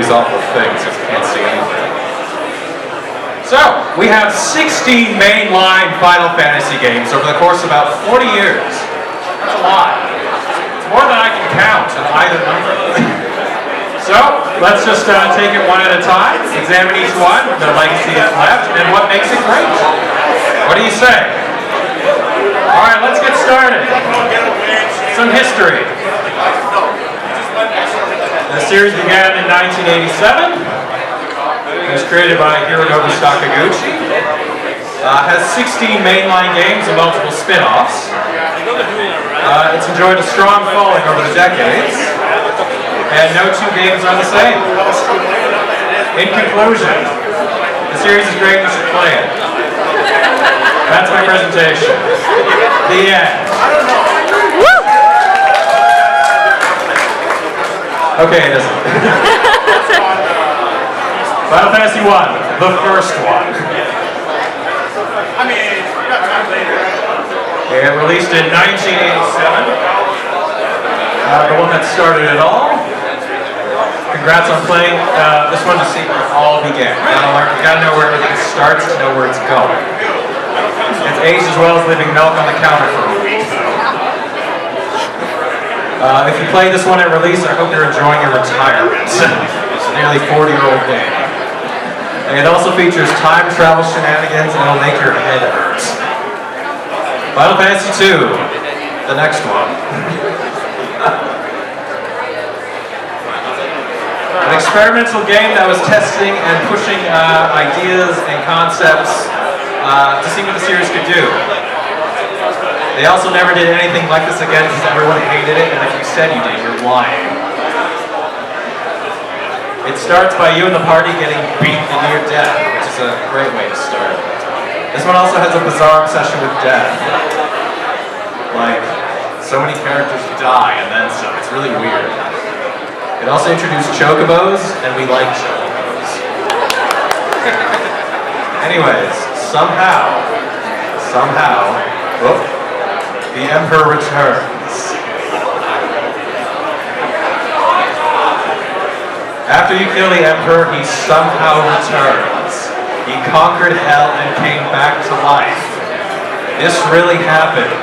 these awful things, you can't see anything. So, we have 16 mainline Final Fantasy games over the course of about 40 years. That's a lot. It's more than I can count in either number. So, let's just take it one at a time, examine each one, the legacy it's left, and what makes it great. What do you say? Alright, let's get started. Some history. The series began in 1987. It was created by Hironobu Sakaguchi. Has 16 mainline games and multiple spin-offs. It's enjoyed a strong following over the decades. And no two games are the same. In conclusion, the series is great and you should play it. That's my presentation. The end. Okay, it isn't. Final Fantasy I, the first one. It released in 1987. The one that started it all. Congrats on playing this one to see where it all began. You gotta know where everything starts to know where it's going. It's aged as well as leaving milk on the counter for a week. If you play this one at release, I hope you're enjoying your retirement. It's a nearly 40-year-old game. And it also features time travel shenanigans and it'll make your head hurt. Final Fantasy II, the next one. An experimental game that was testing and pushing ideas and concepts to see what the series could do. They also never did anything like this again because everyone hated it, and if you said you did, you're lying. It starts by you and the party getting beaten to near death, which is a great way to start. This one also has a bizarre obsession with death. Like, so many characters die and then some. It's really weird. It also introduced chocobos, and we like chocobos. Anyways, somehow, the Emperor returns. After you kill the Emperor, he somehow returns. He conquered hell and came back to life. This really happened.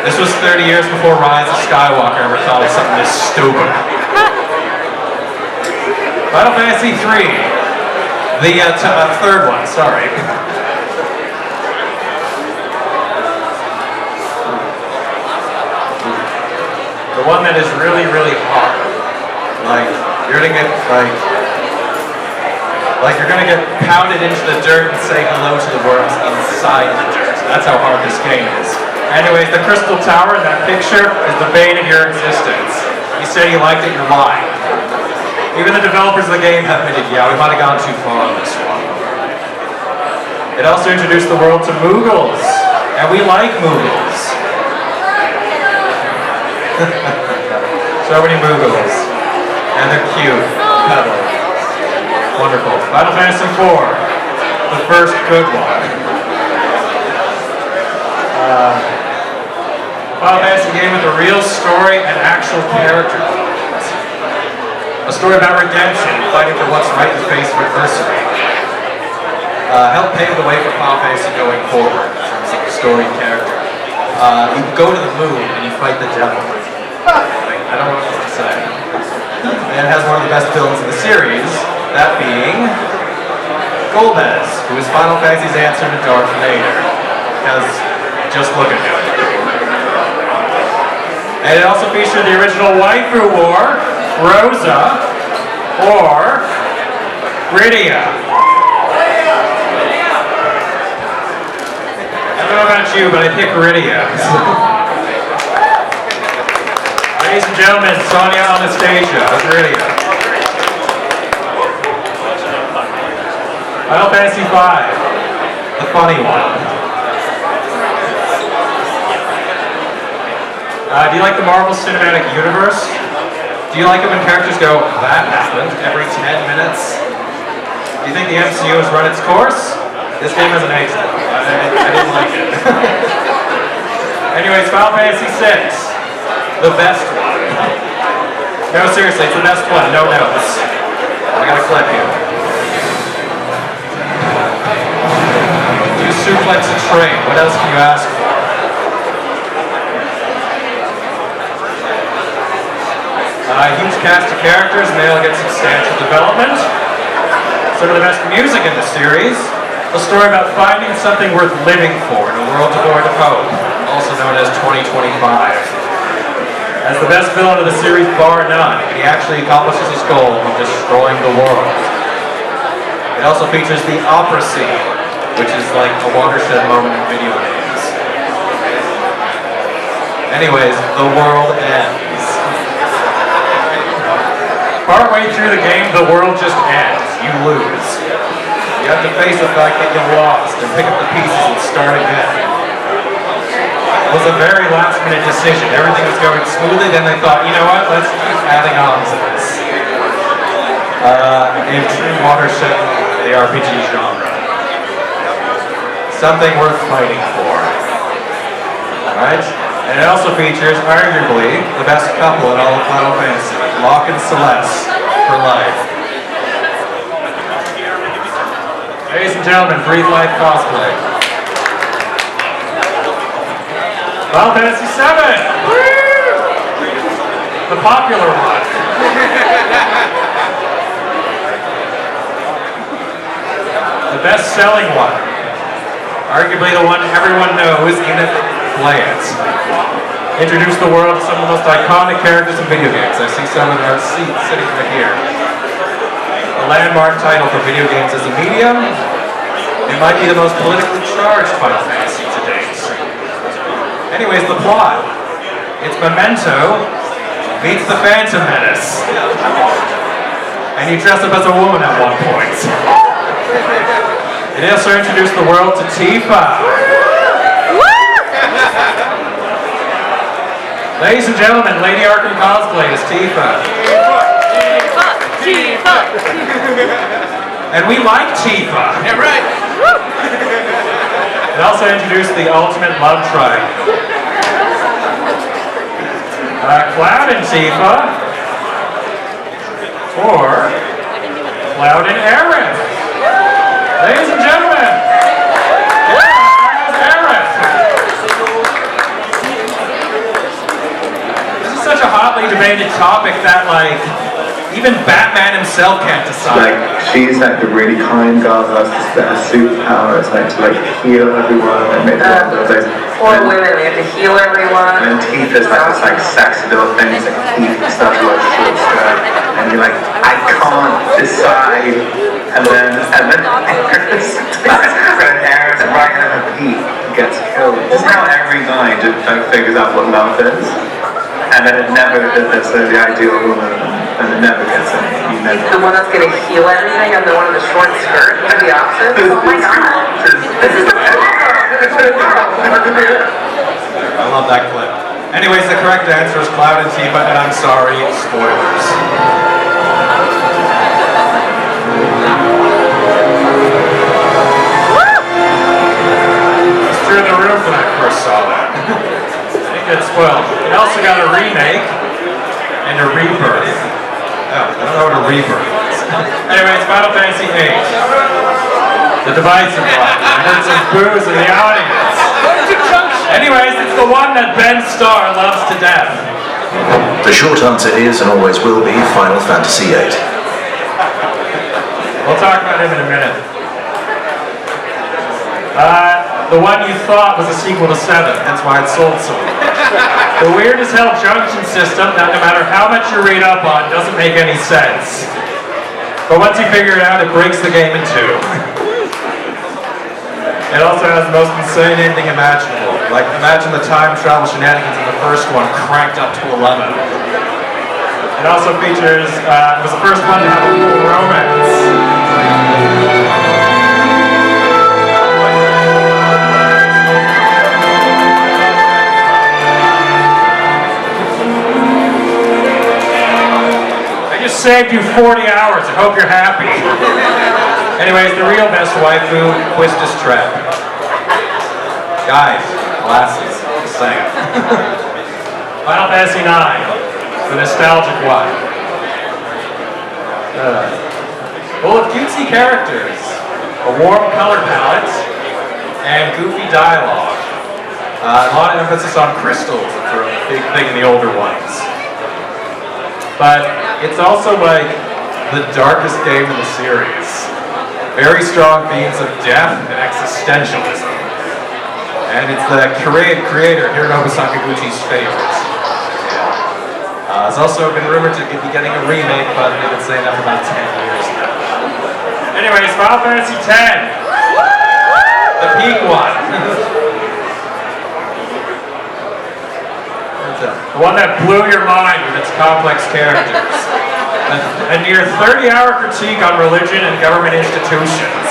This was 30 years before Rise of Skywalker ever thought of something this stupid. Final Fantasy III. The third one, sorry. The one that is really, really hard. Like, you're gonna get, like you're gonna get pounded into the dirt and say hello to the worms inside the dirt. That's how hard this game is. Anyways, the Crystal Tower in that picture is the bane of your existence. You say you liked it, you're lying. Even the developers of the game have admitted, yeah, we might have gone too far on this one. It also introduced the world to Moogles, and we like Moogles. So many Moogles, and they're cute, cuddly, wonderful. Final Fantasy IV, the first good one. Final Fantasy game with a real story and actual character. A story about redemption, fighting for what's right in the face of adversity. Help pave the way for Final Fantasy going forward in terms of the story and character. You go to the moon and you fight the devil. I don't know what to say. And it has one of the best villains in the series, that being Golbez, who is Final Fantasy's answer to Darth Vader. Because just look at him. And it also featured the original waifu war, Rosa, or Rydia. I don't know about you, but I pick Rydia. Ladies and gentlemen, Sonia Anastasia as Rydia. Final Fantasy V, the funny one. Do you like the Marvel Cinematic Universe? Do you like it when characters go, that happened, every 10 minutes? Do you think the MCU has run its course? This game hasn't aged well. I didn't like it. Anyways, Final Fantasy VI, the best one. No, seriously, it's the best one, no notes. I got characters, and they all get substantial development. Some of the best music in the series, a story about finding something worth living for in a world devoid of hope, also known as 2025. As the best villain of the series, bar none, he actually accomplishes his goal of destroying the world. It also features the opera scene, which is like a watershed moment in video games. Anyways, the world ends. Partway through the game, the world just ends. You lose. You have to face the fact that you lost and pick up the pieces and start again. It was a very last-minute decision. Everything was going smoothly, then they thought, you know what, let's keep adding on to this. In true watershed, the RPG genre. Something worth fighting for. Alright? And it also features, arguably, the best couple in all of Final Fantasy, Locke and Celeste, for life. Ladies and gentlemen, Breathe Life cosplay. Final Fantasy VII! The popular one. The best-selling one. Arguably the one everyone knows, even if they play it. Introduce the world to some of the most iconic characters in video games. I see some in our seats sitting right here. A landmark title for video games as a medium. It might be the most politically charged Final Fantasy to date. Anyways, the plot. It's Memento meets the Phantom Menace. And you dress up as a woman at one point. It also introduced the world to Tifa. Ladies and gentlemen, Lady Arkham cosplay as Tifa. Tifa! And we like Tifa. Yeah, right. It also introduced the ultimate love triangle. Cloud and Tifa. Or Cloud and Aerith. Ladies and gentlemen. Such a hotly debated topic that, like, even Batman himself can't decide. Like, she's like a really kind girl who has this superpower. It's like to heal everyone and make them those. Or women, we have to heal everyone. And Tifa's like this sexy little thing. It's like teeth and stuff like short skirt. And you're like, I can't decide. And then Aaron's right at her peak gets killed. This is how every guy just figures out what love is. And then it never, it's the ideal woman, and it never gets it. He's the one that's going to heal everything, and the one in the short skirt, and the opposite. Oh my god. This is the I love that clip. Anyways, the correct answer is Cloud and Tifa, and I'm sorry, spoilers. I was through the roof when I first saw that. It's well. It also got a remake and a rebirth. Oh, I don't know what a rebirth is. Anyway, it's Final Fantasy VIII. The divisive one. I heard some boos in the audience. Anyways, it's the one that Ben Starr loves to death. The short answer is and always will be Final Fantasy VIII. We'll talk about him in a minute. The one you thought was a sequel to 7, that's why it sold so much. The weird as hell junction system that no matter how much you read up on doesn't make any sense. But once you figure it out, it breaks the game in two. It also has the most insane ending imaginable. Like, imagine the time travel shenanigans in the first one cranked up to 11. It also features, it was the first one to have a full romance. Saved you 40 hours. I hope you're happy. Anyways, the real best waifu, Quistis Trap. Guys, glasses. Just saying. Final Fantasy IX, the nostalgic one. Full of cutesy characters, a warm color palette, and goofy dialogue. A lot of emphasis on crystals, which are a big thing in the older ones. but it's also like the darkest game in the series. Very strong themes of death and existentialism. And it's the creator, Hironobu Sakaguchi's favorite. It's also been rumored to be getting a remake, but they've been saying that for about 10 years now. Anyways, Final Fantasy X. The peak one. The one that blew your mind with its complex characters. A near 30-hour critique on religion and government institutions.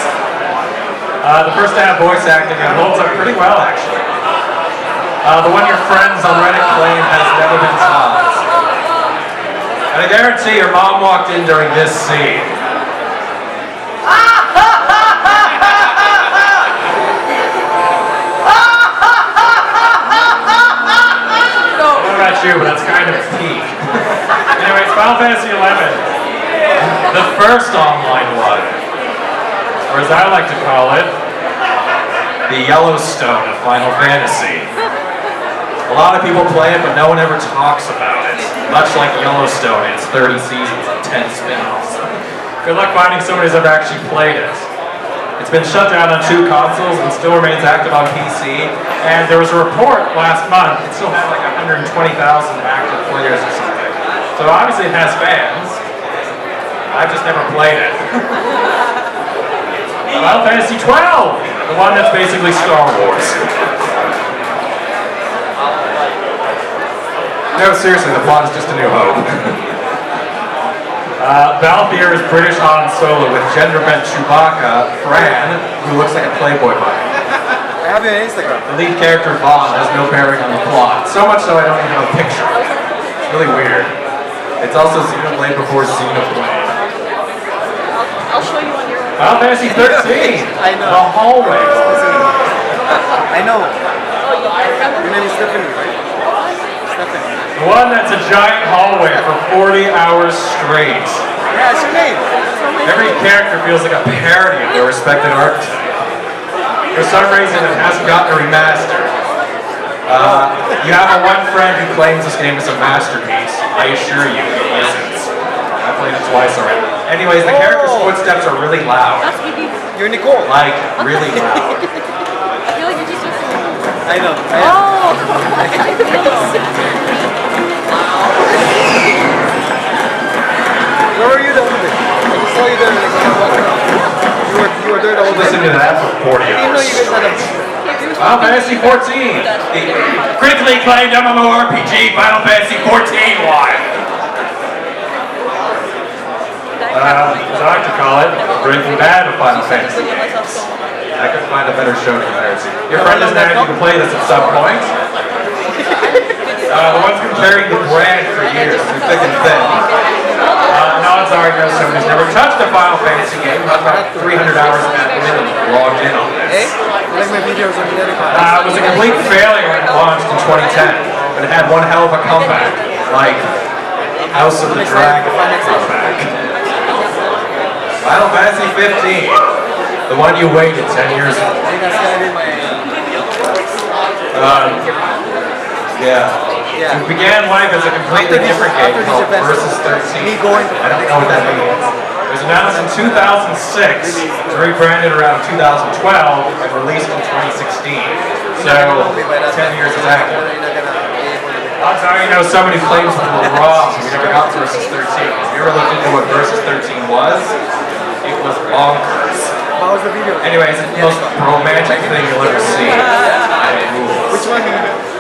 The first to have voice acting, and holds up pretty well, actually. The one your friends on Reddit claim has never been topped. And I guarantee your mom walked in during this scene. You, but that's kind of peak. Anyways, Final Fantasy XI, the first online one, or as I like to call it, the Yellowstone of Final Fantasy. A lot of people play it, but no one ever talks about it. Much like Yellowstone, it's 30 seasons and 10 spin-offs. Good luck finding someone who's ever actually played it. It's been shut down on 2 consoles and still remains active on PC. And there was a report last month, it still had like 120,000 active players or something. So obviously it has fans. I've just never played it. Final Fantasy XII, the one that's basically Star Wars. No, seriously, the plot is just A New Hope. Balthier is British Han Solo with gender-bent Chewbacca, Fran, who looks like a Playboy bunny. I have it on Instagram. The lead character, Vaughn, has no bearing on the plot. So much so I don't even have a picture. It's really weird. It's also Xenoblade before Xenoblade. I'll show you on your own. Final Fantasy 13! I know. The hallway. I know. Oh, Your name is Stephanie, right? Stephanie. The one that's a giant hallway for 40 hours straight. Yeah, it's your name. Every character feels like a parody of their respective archetype. For some reason, it hasn't gotten a remaster. You have one friend who claims this game is a masterpiece. I assure you, it isn't. I played it twice already. Anyways, the character's footsteps are really loud. You're Nicole. Like, really loud. I feel like you're just I know. Where were you the whole day? I just saw you there like when I walked around. You were there the whole day. Listen to that for 40 I didn't know hours. you guys had a... Final Fantasy 14. The critically acclaimed MMORPG Final Fantasy 14 Live. As I like to call it, Breaking Bad of Final Fantasy games. I couldn't find a better show to compare it to. Your friend doesn't have you to play this at some point. The one's been carrying the brand for years, through thick and thin. Odds are you know someone who's never touched a Final Fantasy game, about 300 hours at minimum logged in on this. Like my videos on the other It was a complete failure when it launched in 2010, but it had one hell of a comeback, like House of the Dragon comeback. Final Fantasy 15, the one you waited 10 years for. I think that's gonna be my... Yeah. It began life as a completely different game called Versus 13. I don't know what that means. It was announced in 2006, was rebranded around 2012, and released in 2016. So, 10 years is accurate. Odds are you know somebody who claims it was wrong, we never got Versus 13. If you ever looked into what Versus 13 was, it was bonkers. How was the video? Anyways, it's the most romantic thing you'll ever see. And it moves. Which one?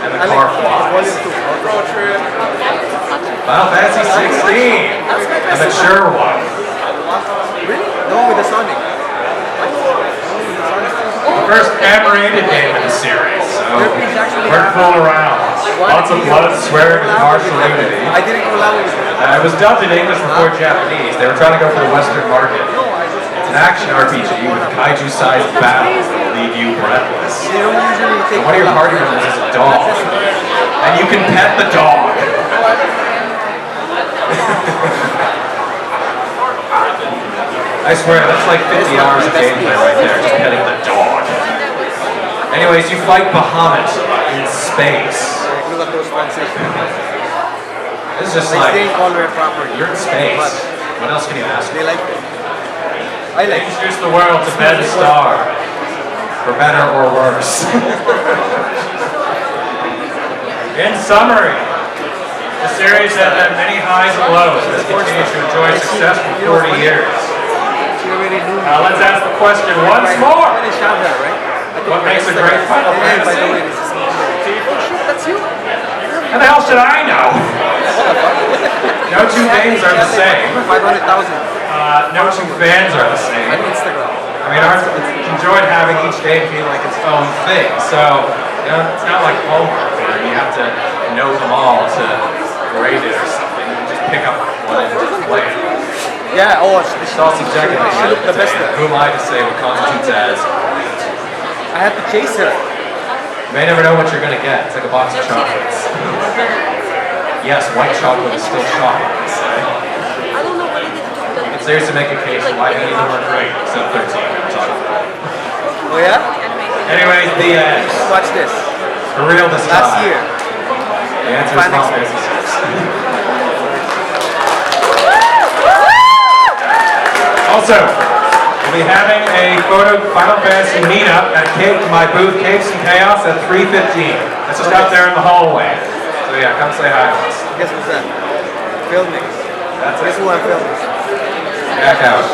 And the car flies. Final Fantasy 16, a mature one. Really? The one with the Sonic. The first M-rated game in the series, so we're fooling around. Lots of blood, swearing, and martial nudity. I didn't collaborate with it. It was dubbed in English before Japanese. They were trying to go for the Western market. It's an action RPG with kaiju-sized battles that leave you breathless. They don't usually take... One of your party members is a dog, and you can pet the dog. I swear, that's like 50 hours of gameplay right there, just petting the dog. Anyways, you fight Bahamut in space. Look at those fancy. This is just They like, didn't call her properly. you're in space. What else can you ask They for? like it. I like it. Introduce the world to Ben Starr, for better or worse. In summary, the series has had many highs and lows and has continued to enjoy success for 40 years. She already knew me. Let's ask the question once more. I shot her, right? What makes a great Final By the way, Fantasy? this is that's you. How the hell should I know? No two games are the same. 500,000 No two fans are the same. on Instagram. I mean, ours enjoyed having each game feel like its own thing. So, you know, it's not like homework where you have to know them all to grade it or something. You just pick up one and just play it. Yeah, oh, It's all subjective. she looked the best there. Who am I to say what constitutes as? I had to chase her. You may never know what you're going to get. It's like a box of chocolates. Yes, white chocolate is still chocolate, I say. I don't know what it is. It's there to make a case for why any of them are great, except 13. I'm talking about. Oh yeah? Anyways, the end. Watch this. For real this time. Last year. The answer is Final Final Fantasy VI. Also, we'll be having a photo Final Fantasy meetup at my booth, Capes and Chaos, at 3:15. That's just out there in the hallway. So yeah, come say hi to us. Guess what's that? Filming. That's Guess it. who I'm filming? Back out.